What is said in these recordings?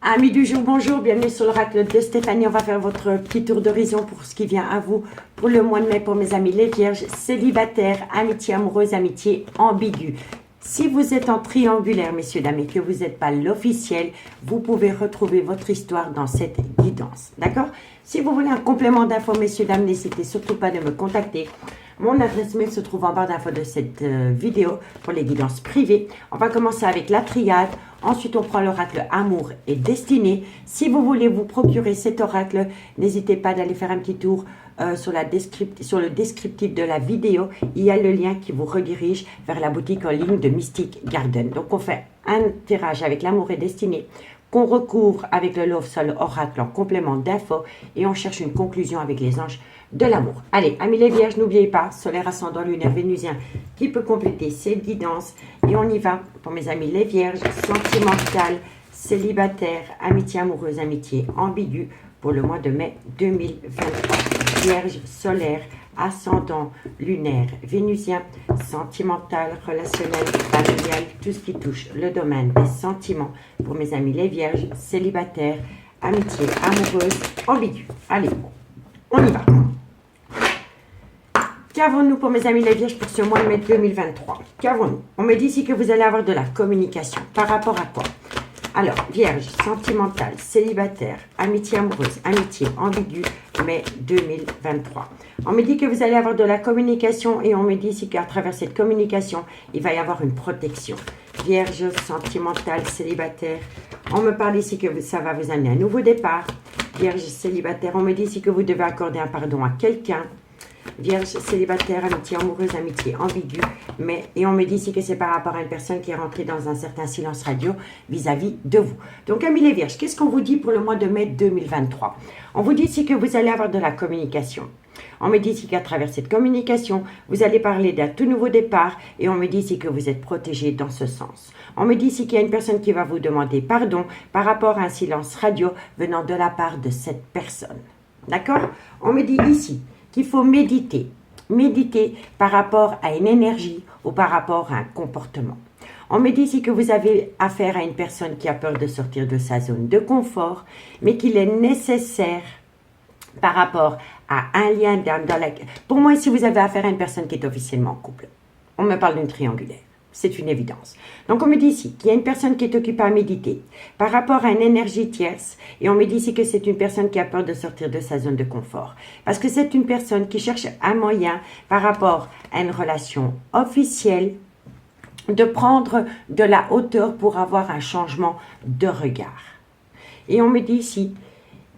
Amis du jour, bonjour, bienvenue sur l'oracle de Stéphanie. On va faire votre petit tour d'horizon pour ce qui vient à vous pour le mois de mai pour mes amis les vierges, célibataires, amitié amoureuse, amitié ambiguë. Si vous êtes en triangulaire, messieurs, dames, et que vous n'êtes pas l'officiel, vous pouvez retrouver votre histoire dans cette guidance. D'accord? Si vous voulez un complément d'infos, messieurs, dames, n'hésitez surtout pas de me contacter. Mon adresse mail se trouve en barre d'infos de cette vidéo pour les guidances privées. On va commencer avec la triade. Ensuite, on prend l'oracle amour et destinée. Si vous voulez vous procurer cet oracle, n'hésitez pas d'aller faire un petit tour sur le descriptif de la vidéo. Il y a le lien qui vous redirige vers la boutique en ligne de Mystic Garden. Donc, on fait un tirage avec l'amour et destinée qu'on recouvre avec le Love Soul Oracle en complément d'infos et on cherche une conclusion avec les anges de l'amour. Allez, amis les vierges, n'oubliez pas, solaire, ascendant, lunaire, vénusien qui peut compléter cette guidance. Et on y va pour mes amis les vierges, sentimentales, célibataires, amitié amoureuse, amitié ambiguë pour le mois de mai 2023. Vierge, solaire, ascendant, lunaire, vénusien, sentimental, relationnel, familial, tout ce qui touche le domaine des sentiments pour mes amis les vierges, célibataires, amitié amoureuse, ambiguë. Allez, on y va. Qu'avons-nous pour mes amis les vierges pour ce mois de mai 2023? Qu'avons-nous? On me dit ici que vous allez avoir de la communication. Par rapport à quoi? Alors, vierge, sentimentale, célibataire, amitié amoureuse, amitié ambiguë, mai 2023. On me dit que vous allez avoir de la communication et on me dit ici qu'à travers cette communication, il va y avoir une protection. Vierge, sentimentale, célibataire. On me parle ici que ça va vous amener un nouveau départ. Vierge, célibataire, on me dit ici que vous devez accorder un pardon à quelqu'un. Vierge, célibataire, amitié amoureuse, amitié ambiguë, et on me dit ici que c'est par rapport à une personne qui est rentrée dans un certain silence radio vis-à-vis de vous. Donc, amis les vierges, qu'est-ce qu'on vous dit pour le mois de mai 2023? On vous dit ici que vous allez avoir de la communication. On me dit ici qu'à travers cette communication, vous allez parler d'un tout nouveau départ et on me dit ici que vous êtes protégé dans ce sens. On me dit ici qu'il y a une personne qui va vous demander pardon par rapport à un silence radio venant de la part de cette personne. D'accord? On me dit ici qu'il faut méditer. Méditer par rapport à une énergie ou par rapport à un comportement. On me dit ici que vous avez affaire à une personne qui a peur de sortir de sa zone de confort, mais qu'il est nécessaire par rapport à un lien dans la... Pour moi, ici, vous avez affaire à une personne qui est officiellement en couple. On me parle d'une triangulaire. C'est une évidence. Donc, on me dit ici qu'il y a une personne qui est occupée à méditer par rapport à une énergie tierce. Et on me dit ici que c'est une personne qui a peur de sortir de sa zone de confort. Parce que c'est une personne qui cherche un moyen par rapport à une relation officielle de prendre de la hauteur pour avoir un changement de regard. Et on me dit ici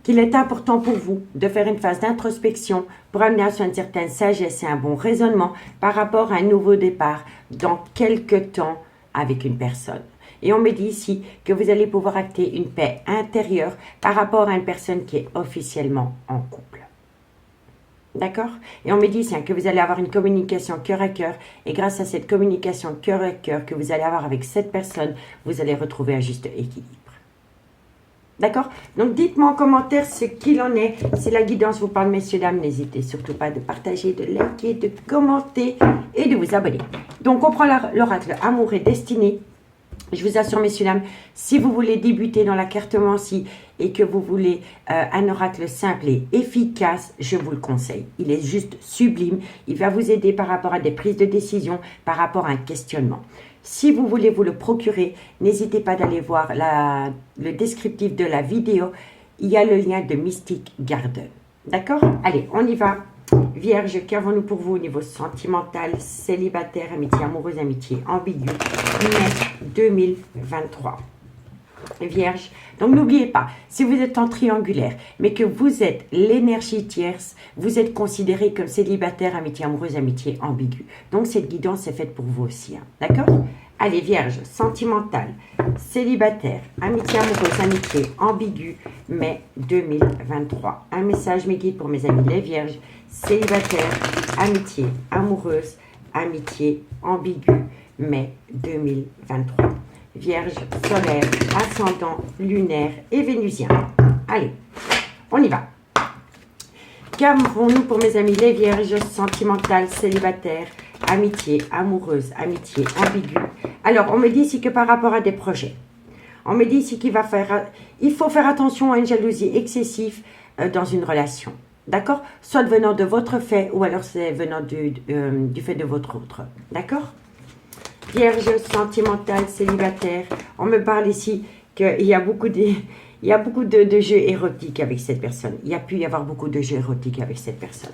qu'il est important pour vous de faire une phase d'introspection pour amener à une certaine sagesse et un bon raisonnement par rapport à un nouveau départ dans quelques temps avec une personne. Et on me dit ici que vous allez pouvoir acter une paix intérieure par rapport à une personne qui est officiellement en couple. D'accord? Et on me dit ici que vous allez avoir une communication cœur à cœur et grâce à cette communication cœur à cœur que vous allez avoir avec cette personne, vous allez retrouver un juste équilibre. D'accord? Donc, dites-moi en commentaire ce qu'il en est. Si la guidance vous parle, messieurs, dames, n'hésitez surtout pas de partager, de liker, de commenter et de vous abonner. Donc, on prend l'oracle amour et destinée. Je vous assure, messieurs, dames, si vous voulez débuter dans la cartomancie et que vous voulez un oracle simple et efficace, je vous le conseille. Il est juste sublime. Il va vous aider par rapport à des prises de décision, par rapport à un questionnement. Si vous voulez vous le procurer, n'hésitez pas d'aller voir le descriptif de la vidéo. Il y a le lien de Mystic Garden. D'accord? Allez, on y va. Vierge, qu'avons-nous pour vous au niveau sentimental, célibataire, amitié amoureuse, amitié ambiguë, mai 2023. Vierge, donc n'oubliez pas, si vous êtes en triangulaire, mais que vous êtes l'énergie tierce, vous êtes considéré comme célibataire, amitié amoureuse, amitié ambiguë. Donc cette guidance est faite pour vous aussi. Hein, d'accord? Allez, Vierge, sentimentale, célibataire, amitié amoureuse, amitié ambiguë, mai 2023. Un message, mes guides pour mes amis les Vierges, célibataire, amitié amoureuse, amitié ambiguë, mai 2023. Vierge, solaire, ascendant, lunaire et vénusien. Allez, on y va. Qu'avons-nous pour mes amis les vierges, sentimentales, célibataires, amitié, amoureuse, amitié, ambiguë? Alors, on me dit ici que par rapport à des projets, On me dit ici il faut faire attention à une jalousie excessive dans une relation. D'accord? Soit venant de votre fait ou alors c'est venant du fait de votre autre. D'accord? Vierge sentimentale, célibataire. On me parle ici qu'il y a beaucoup de jeux érotiques avec cette personne. Il y a pu y avoir beaucoup de jeux érotiques avec cette personne.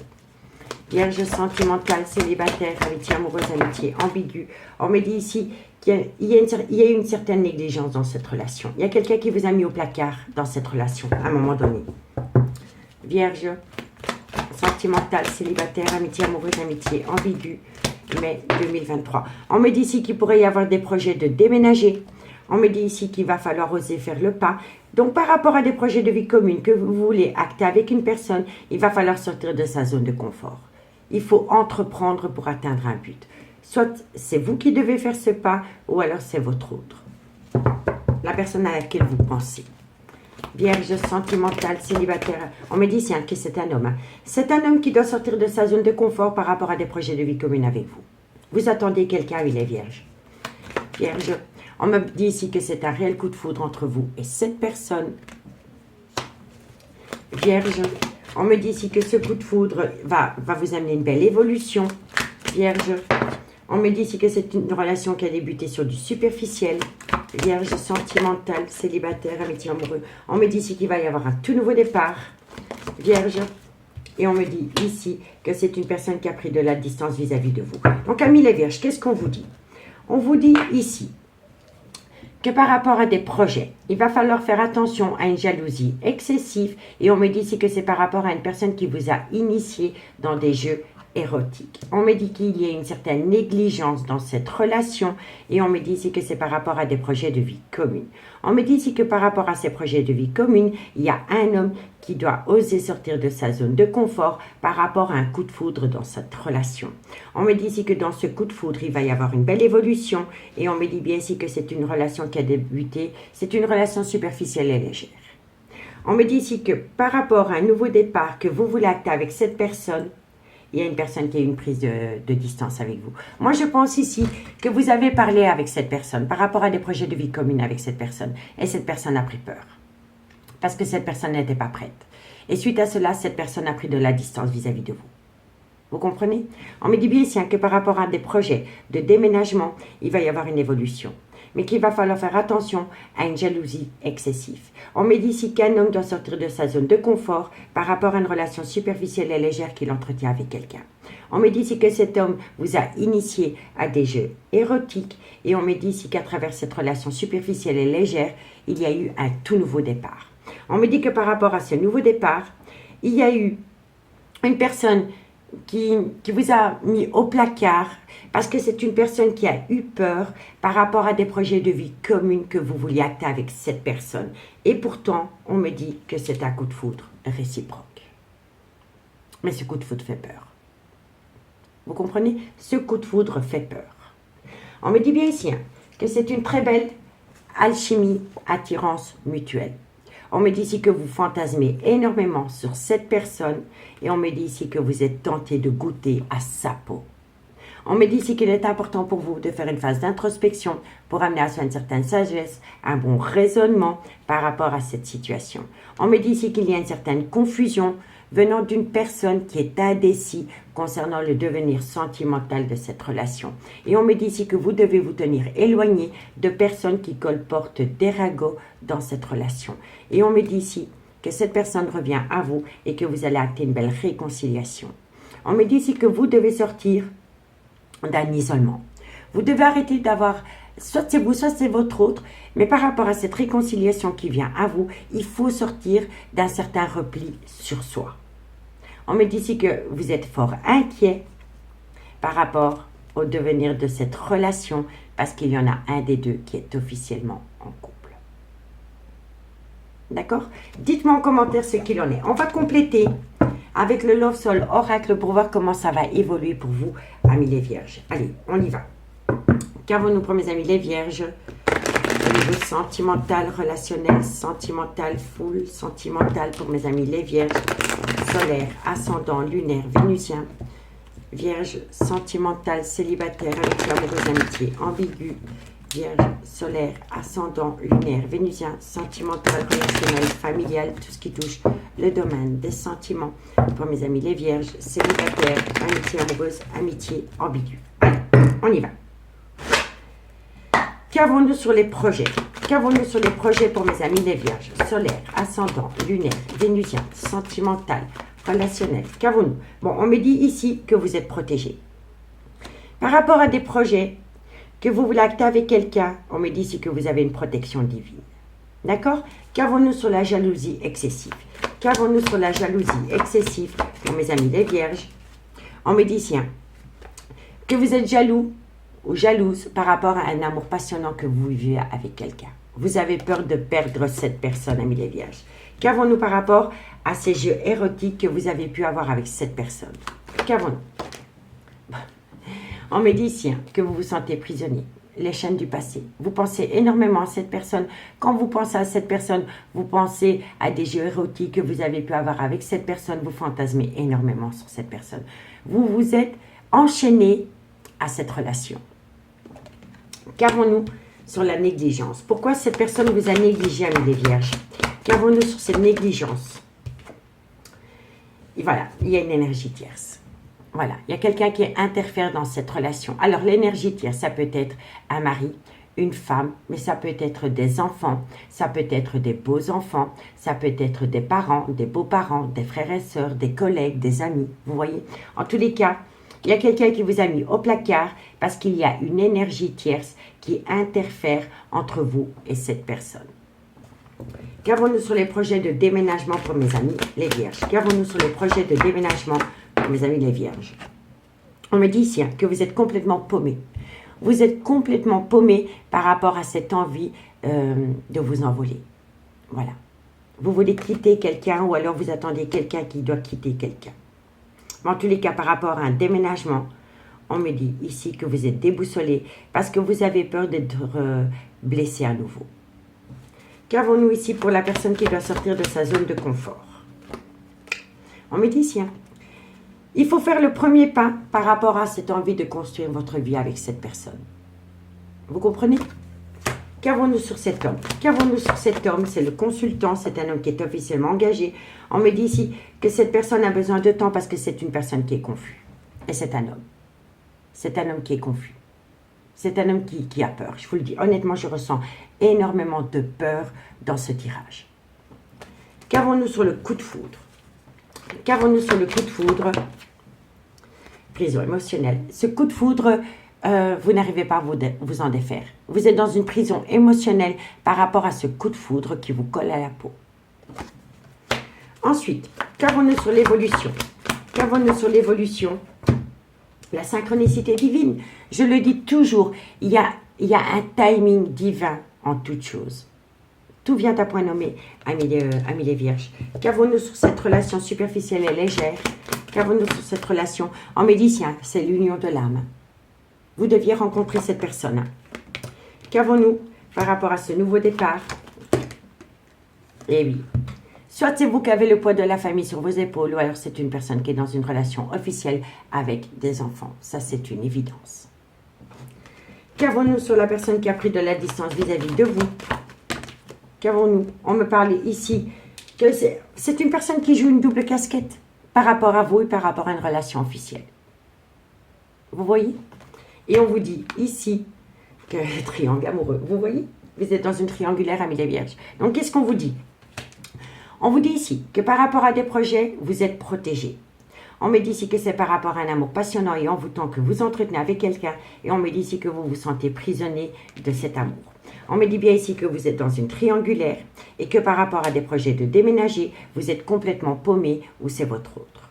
Vierge sentimentale, célibataire, amitié amoureuse, amitié ambiguë. On me dit ici qu'il y a une certaine négligence dans cette relation. Il y a quelqu'un qui vous a mis au placard dans cette relation à un moment donné. Vierge sentimentale, célibataire, amitié amoureuse, amitié ambiguë, mai 2023. On me dit ici qu'il pourrait y avoir des projets de déménager. On me dit ici qu'il va falloir oser faire le pas. Donc, par rapport à des projets de vie commune que vous voulez acter avec une personne, il va falloir sortir de sa zone de confort. Il faut entreprendre pour atteindre un but. Soit c'est vous qui devez faire ce pas, ou alors c'est votre autre. La personne à laquelle vous pensez. Vierge sentimentale, célibataire. On me dit ici que c'est un homme. C'est un homme qui doit sortir de sa zone de confort par rapport à des projets de vie commune avec vous. Vous attendez quelqu'un, il est vierge. Vierge. On me dit ici que c'est un réel coup de foudre entre vous et cette personne. Vierge, on me dit ici que ce coup de foudre va vous amener une belle évolution. Vierge, on me dit ici que c'est une relation qui a débuté sur du superficiel. Vierge sentimentale, célibataire, amitié amoureux. On me dit ici qu'il va y avoir un tout nouveau départ. Vierge, et on me dit ici que c'est une personne qui a pris de la distance vis-à-vis de vous. Donc, amis les vierges, qu'est-ce qu'on vous dit? On vous dit ici que par rapport à des projets, il va falloir faire attention à une jalousie excessive. Et on me dit ici que c'est par rapport à une personne qui vous a initié dans des jeux érotiques. On me dit qu'il y a une certaine négligence dans cette relation. Et on me dit ici que c'est par rapport à des projets de vie commune. On me dit ici que par rapport à ces projets de vie commune, il y a un homme qui doit oser sortir de sa zone de confort par rapport à un coup de foudre dans cette relation. On me dit ici que dans ce coup de foudre, il va y avoir une belle évolution. Et on me dit bien ici que c'est une relation qui a débuté. C'est une relation superficielle et légère. On me dit ici que par rapport à un nouveau départ que vous voulez acter avec cette personne, il y a une personne qui a eu une prise de distance avec vous. Moi, je pense ici que vous avez parlé avec cette personne par rapport à des projets de vie commune avec cette personne. Et cette personne a pris peur. Parce que cette personne n'était pas prête. Et suite à cela, cette personne a pris de la distance vis-à-vis de vous. Vous comprenez? On me dit bien ici que par rapport à des projets de déménagement, il va y avoir une évolution. Mais qu'il va falloir faire attention à une jalousie excessive. On me dit ici qu'un homme doit sortir de sa zone de confort par rapport à une relation superficielle et légère qu'il entretient avec quelqu'un. On me dit ici que cet homme vous a initié à des jeux érotiques et on me dit ici qu'à travers cette relation superficielle et légère, il y a eu un tout nouveau départ. On me dit que par rapport à ce nouveau départ, il y a eu une personne qui vous a mis au placard parce que c'est une personne qui a eu peur par rapport à des projets de vie communs que vous vouliez acter avec cette personne. Et pourtant, on me dit que c'est un coup de foudre réciproque. Mais ce coup de foudre fait peur. Vous comprenez? Ce coup de foudre fait peur. On me dit bien ici que c'est une très belle alchimie, attirance mutuelle. On me dit ici que vous fantasmez énormément sur cette personne et on me dit ici que vous êtes tenté de goûter à sa peau. On me dit ici qu'il est important pour vous de faire une phase d'introspection pour amener à soi une certaine sagesse, un bon raisonnement par rapport à cette situation. On me dit ici qu'il y a une certaine confusion venant d'une personne qui est indécise concernant le devenir sentimental de cette relation. Et on me dit ici que vous devez vous tenir éloigné de personnes qui colportent des ragots dans cette relation. Et on me dit ici que cette personne revient à vous et que vous allez acter une belle réconciliation. On me dit ici que vous devez sortir d'un isolement. Vous devez arrêter d'avoir, soit c'est vous, soit c'est votre autre, mais par rapport à cette réconciliation qui vient à vous, il faut sortir d'un certain repli sur soi. On me dit ici que vous êtes fort inquiet par rapport au devenir de cette relation parce qu'il y en a un des deux qui est officiellement en couple. D'accord? Dites-moi en commentaire ce qu'il en est. On va compléter avec le Love Soul Oracle pour voir comment ça va évoluer pour vous, amis les vierges. Allez, on y va. Qu'avons-nous pour mes amis les vierges? Au niveau sentimental, relationnel, sentimental, full, sentimental pour mes amis les vierges. Solaire, ascendant, lunaire, vénusien. Vierge, sentimental, célibataire, amitié, amoureuse, amitié, ambigu. Vierge, solaire, ascendant, lunaire, vénusien, sentimental, relationnel, familial, tout ce qui touche le domaine des sentiments. Pour mes amis les vierges, célibataires, amitié amoureuse, amitié ambiguë. Allez, on y va. Qu'avons-nous sur les projets? Qu'avons-nous sur les projets pour mes amis les vierges? Solaire, ascendant, lunaire, vénusien, sentimental, relationnel. Qu'avons-nous? Bon, on me dit ici que vous êtes protégés. Par rapport à des projets que vous voulez acter avec quelqu'un, on me dit ici que vous avez une protection divine. D'accord? Qu'avons-nous sur la jalousie excessive? Qu'avons-nous sur la jalousie excessive pour mes amis les vierges? On me dit ici que vous êtes jaloux ou jalouse par rapport à un amour passionnant que vous vivez avec quelqu'un. Vous avez peur de perdre cette personne, amis les vierges. Qu'avons-nous par rapport à ces jeux érotiques que vous avez pu avoir avec cette personne? Qu'avons-nous? On me dit ici que vous vous sentez prisonnier, les chaînes du passé. Vous pensez énormément à cette personne. Quand vous pensez à cette personne, vous pensez à des jeux érotiques que vous avez pu avoir avec cette personne. Vous fantasmez énormément sur cette personne. Vous vous êtes enchaîné à cette relation. Qu'avons-nous sur la négligence? Pourquoi cette personne vous a négligé, amis les vierges? Qu'avons-nous sur cette négligence? Et voilà, il y a une énergie tierce. Voilà, il y a quelqu'un qui interfère dans cette relation. Alors, l'énergie tierce, ça peut être un mari, une femme, mais ça peut être des enfants, ça peut être des beaux-enfants, ça peut être des parents, des beaux-parents, des frères et sœurs, des collègues, des amis, vous voyez? En tous les cas, il y a quelqu'un qui vous a mis au placard parce qu'il y a une énergie tierce qui interfère entre vous et cette personne. Qu'avons-nous sur les projets de déménagement pour mes amis les vierges? Qu'avons-nous sur les projets de déménagement pour mes amis les vierges? On me dit ici que vous êtes complètement paumé. Vous êtes complètement paumé par rapport à cette envie de vous envoler. Voilà. Vous voulez quitter quelqu'un ou alors vous attendez quelqu'un qui doit quitter quelqu'un. En tous les cas, par rapport à un déménagement, on me dit ici que vous êtes déboussolé parce que vous avez peur d'être blessé à nouveau. Qu'avons-nous ici pour la personne qui doit sortir de sa zone de confort? On me dit ici, il faut faire le premier pas par rapport à cette envie de construire votre vie avec cette personne. Vous comprenez? Qu'avons-nous sur cet homme? Qu'avons-nous sur cet homme? C'est le consultant, c'est un homme qui est officiellement engagé. On me dit ici que cette personne a besoin de temps parce que c'est une personne qui est confuse. Et c'est un homme. C'est un homme qui est confus. C'est un homme qui a peur. Je vous le dis, honnêtement, je ressens énormément de peur dans ce tirage. Qu'avons-nous sur le coup de foudre? Qu'avons-nous sur le coup de foudre? Prison émotionnelle. Ce coup de foudre, vous n'arrivez pas à vous en défaire. Vous êtes dans une prison émotionnelle par rapport à ce coup de foudre qui vous colle à la peau. Ensuite, qu'avons-nous sur l'évolution? Qu'avons-nous sur l'évolution? La synchronicité divine. Je le dis toujours, il y a un timing divin en toute chose. Tout vient à point nommé, amis les vierges. Qu'avons-nous sur cette relation superficielle et légère? Qu'avons-nous sur cette relation? En médecin, c'est l'union de l'âme. Vous deviez rencontrer cette personne. Qu'avons-nous par rapport à ce nouveau départ? Eh oui. Soit c'est vous qui avez le poids de la famille sur vos épaules, ou alors c'est une personne qui est dans une relation officielle avec des enfants. Ça, c'est une évidence. Qu'avons-nous sur la personne qui a pris de la distance vis-à-vis de vous? Qu'avons-nous? On me parle ici que c'est une personne qui joue une double casquette par rapport à vous et par rapport à une relation officielle. Vous voyez? Et on vous dit ici que le triangle amoureux, vous voyez? Vous êtes dans une triangulaire, amis les vierges. Donc, qu'est-ce qu'on vous dit? On vous dit ici que par rapport à des projets, vous êtes protégés. On me dit ici que c'est par rapport à un amour passionnant et envoûtant que vous entretenez avec quelqu'un. Et on me dit ici que vous vous sentez prisonnier de cet amour. On me dit bien ici que vous êtes dans une triangulaire et que par rapport à des projets de déménager, vous êtes complètement paumé ou c'est votre autre.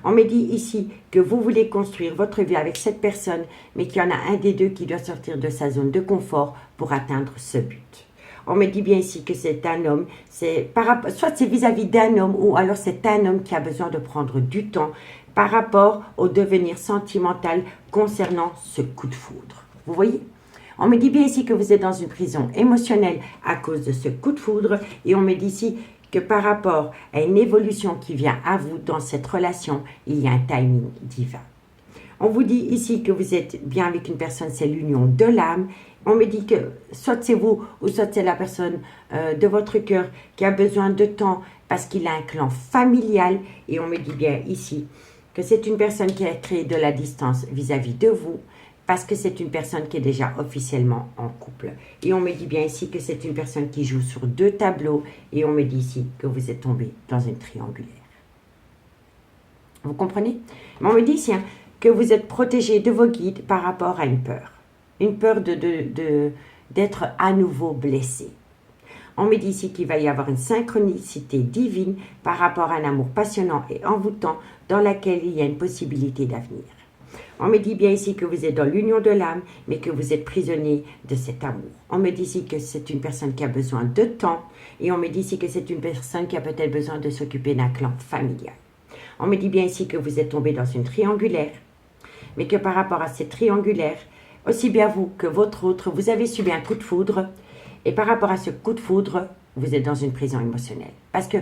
On me dit ici que vous voulez construire votre vie avec cette personne, mais qu'il y en a un des deux qui doit sortir de sa zone de confort pour atteindre ce but. On me dit bien ici que c'est un homme, soit c'est vis-à-vis d'un homme ou alors c'est un homme qui a besoin de prendre du temps par rapport au devenir sentimental concernant ce coup de foudre. Vous voyez? On me dit bien ici que vous êtes dans une prison émotionnelle à cause de ce coup de foudre et on me dit ici que par rapport à une évolution qui vient à vous dans cette relation, il y a un timing divin. On vous dit ici que vous êtes bien avec une personne, c'est l'union de l'âme On me dit que soit c'est vous ou soit c'est la personne de votre cœur qui a besoin de temps parce qu'il a un clan familial. Et on me dit bien ici que c'est une personne qui a créé de la distance vis-à-vis de vous parce que c'est une personne qui est déjà officiellement en couple. Et on me dit bien ici que c'est une personne qui joue sur 2 tableaux et on me dit ici que vous êtes tombé dans une triangulaire. Vous comprenez? Mais on me dit ici que vous êtes protégé de vos guides par rapport à une peur. Une peur d'être à nouveau blessé. On me dit ici qu'il va y avoir une synchronicité divine par rapport à un amour passionnant et envoûtant dans laquelle il y a une possibilité d'avenir. On me dit bien ici que vous êtes dans l'union de l'âme, mais que vous êtes prisonnier de cet amour. On me dit ici que c'est une personne qui a besoin de temps, et on me dit ici que c'est une personne qui a peut-être besoin de s'occuper d'un clan familial. On me dit bien ici que vous êtes tombé dans une triangulaire, mais que par rapport à cette triangulaire, aussi bien vous que votre autre, vous avez subi un coup de foudre, et par rapport à ce coup de foudre, vous êtes dans une prison émotionnelle. Parce que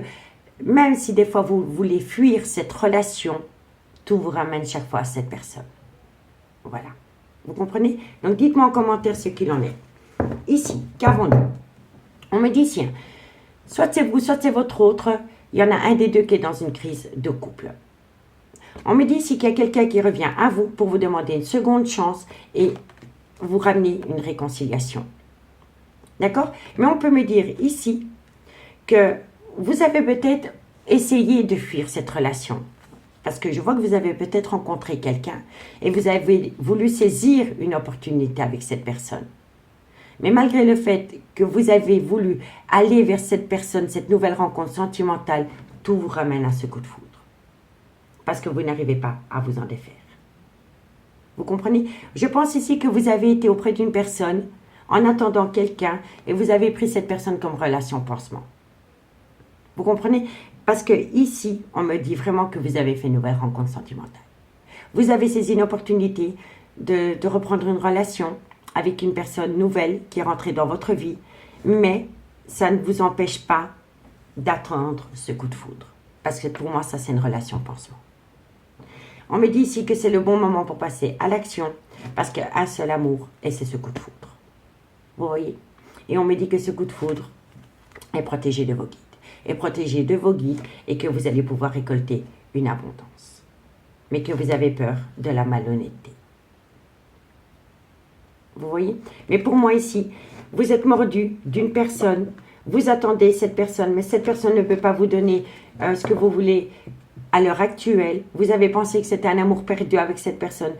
même si des fois vous voulez fuir cette relation, tout vous ramène chaque fois à cette personne. Voilà. Vous comprenez? Donc, dites-moi en commentaire ce qu'il en est. Ici, qu'avons-nous? On me dit ici, soit c'est vous, soit c'est votre autre. Il y en a un des deux qui est dans une crise de couple. On me dit ici qu'il y a quelqu'un qui revient à vous pour vous demander une seconde chance et vous ramener une réconciliation. D'accord? Mais on peut me dire ici que vous avez peut-être essayé de fuir cette relation. Parce que je vois que vous avez peut-être rencontré quelqu'un et vous avez voulu saisir une opportunité avec cette personne. Mais malgré le fait que vous avez voulu aller vers cette personne, cette nouvelle rencontre sentimentale, tout vous ramène à ce coup de foudre. Parce que vous n'arrivez pas à vous en défaire. Vous comprenez? Je pense ici que vous avez été auprès d'une personne en attendant quelqu'un et vous avez pris cette personne comme relation pansement. Vous comprenez? Parce que ici, on me dit vraiment que vous avez fait une nouvelle rencontre sentimentale. Vous avez saisi une opportunité de reprendre une relation avec une personne nouvelle qui est rentrée dans votre vie, mais ça ne vous empêche pas d'attendre ce coup de foudre. Parce que pour moi, ça, c'est une relation pansement. On me dit ici que c'est le bon moment pour passer à l'action, parce qu'il y a un seul amour, et c'est ce coup de foudre. Vous voyez? Et on me dit que ce coup de foudre est protégé de vos guides. Est protégé de vos guides et que vous allez pouvoir récolter une abondance. Mais que vous avez peur de la malhonnêteté. Vous voyez? Mais pour moi ici, vous êtes mordu d'une personne, vous attendez cette personne, mais cette personne ne peut pas vous donner ce que vous voulez à l'heure actuelle. Vous avez pensé que c'était un amour perdu avec cette personne.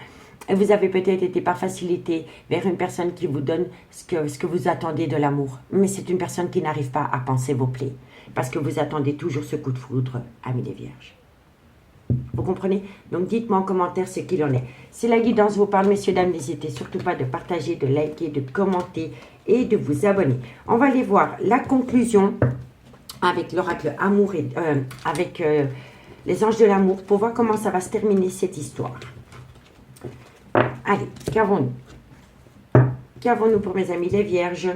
Et vous avez peut-être été par facilité vers une personne qui vous donne ce que vous attendez de l'amour. Mais c'est une personne qui n'arrive pas à panser vos plaies. Parce que vous attendez toujours ce coup de foudre, amis les vierges. Vous comprenez? Donc dites-moi en commentaire ce qu'il en est. Si la guidance vous parle, messieurs, dames, n'hésitez surtout pas de partager, de liker, de commenter et de vous abonner. On va aller voir la conclusion avec l'oracle amour et avec les anges de l'amour pour voir comment ça va se terminer cette histoire. Allez, qu'avons-nous? Qu'avons-nous pour mes amis les vierges?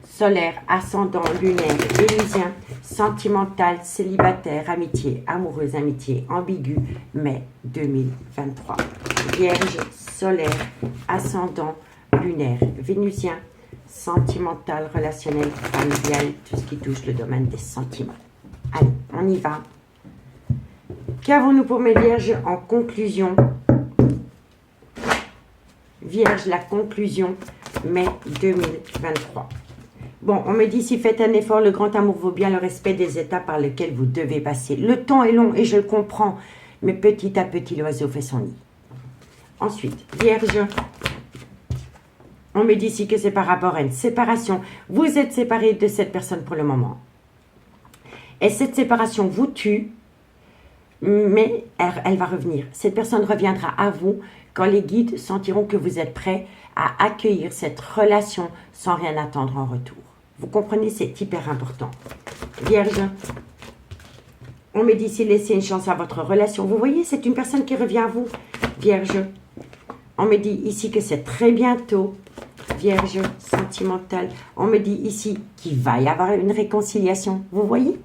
Solaire, ascendant, lunaire, vénusien, sentimental, célibataire, amitié, amoureuse, amitié, ambigu, mai 2023. Vierge, solaire, ascendant, lunaire, vénusien, sentimental, relationnel, familial, tout ce qui touche le domaine des sentiments. Allez, on y va. Qu'avons-nous pour mes vierges en conclusion? Vierge, la conclusion, mai 2023. Bon, on me dit, si faites un effort, le grand amour vaut bien le respect des étapes par lesquels vous devez passer. Le temps est long et je le comprends, mais petit à petit, l'oiseau fait son nid. Ensuite, Vierge, on me dit ici que c'est par rapport à une séparation. Vous êtes séparé de cette personne pour le moment. Et cette séparation vous tue, mais elle va revenir. Cette personne reviendra à vous quand les guides sentiront que vous êtes prêts à accueillir cette relation sans rien attendre en retour. Vous comprenez, c'est hyper important. Vierge, on me dit ici, laissez une chance à votre relation. Vous voyez, c'est une personne qui revient à vous. Vierge, on me dit ici que c'est très bientôt. Vierge, sentimentale. On me dit ici qu'il va y avoir une réconciliation. Vous voyez?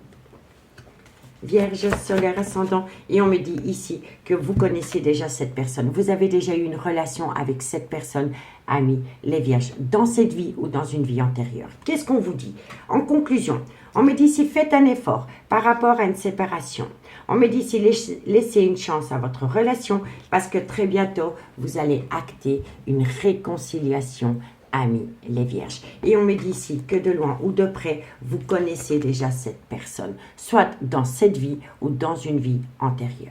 Vierge, solaire, ascendant. Et on me dit ici que vous connaissez déjà cette personne. Vous avez déjà eu une relation avec cette personne, amis, les vierges, dans cette vie ou dans une vie antérieure. Qu'est-ce qu'on vous dit? En conclusion, on me dit ici, faites un effort par rapport à une séparation. On me dit ici, laissez une chance à votre relation parce que très bientôt, vous allez acter une réconciliation, amis, les vierges. Et on me dit ici que de loin ou de près, vous connaissez déjà cette personne, soit dans cette vie ou dans une vie antérieure.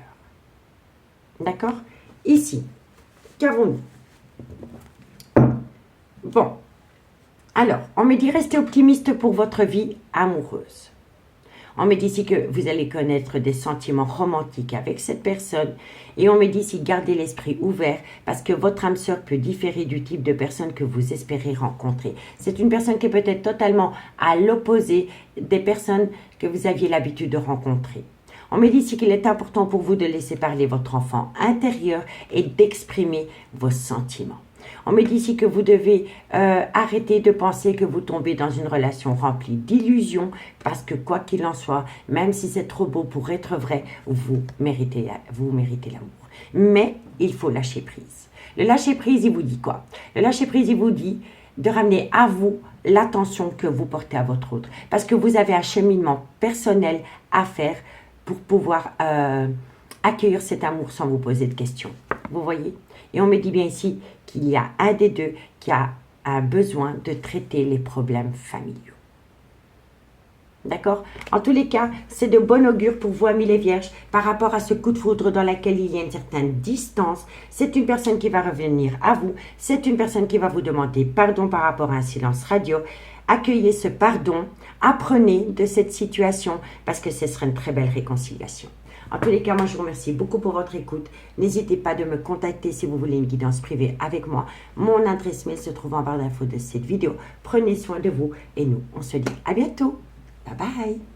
D'accord? Ici, qu'avons-nous? Bon, alors, on me dit restez optimiste pour votre vie amoureuse. On me dit ici que vous allez connaître des sentiments romantiques avec cette personne. Et on me dit ici gardez l'esprit ouvert parce que votre âme sœur peut différer du type de personne que vous espérez rencontrer. C'est une personne qui est peut-être totalement à l'opposé des personnes que vous aviez l'habitude de rencontrer. On me dit ici qu'il est important pour vous de laisser parler votre enfant intérieur et d'exprimer vos sentiments. On me dit ici que vous devez arrêter de penser que vous tombez dans une relation remplie d'illusions parce que quoi qu'il en soit, même si c'est trop beau pour être vrai, vous méritez l'amour. Mais il faut lâcher prise. Le lâcher prise, il vous dit quoi? Le lâcher prise, il vous dit de ramener à vous l'attention que vous portez à votre autre. Parce que vous avez un cheminement personnel à faire pour pouvoir accueillir cet amour sans vous poser de questions. Vous voyez? Et on me dit bien ici qu'il y a un des deux qui a un besoin de traiter les problèmes familiaux. D'accord? En tous les cas, c'est de bon augure pour vous, amis les vierges, par rapport à ce coup de foudre dans lequel il y a une certaine distance. C'est une personne qui va revenir à vous. C'est une personne qui va vous demander pardon par rapport à un silence radio. Accueillez ce pardon. Apprenez de cette situation parce que ce sera une très belle réconciliation. En tous les cas, moi, je vous remercie beaucoup pour votre écoute. N'hésitez pas de me contacter si vous voulez une guidance privée avec moi. Mon adresse mail se trouve en barre d'infos de cette vidéo. Prenez soin de vous et nous, on se dit à bientôt. Bye bye.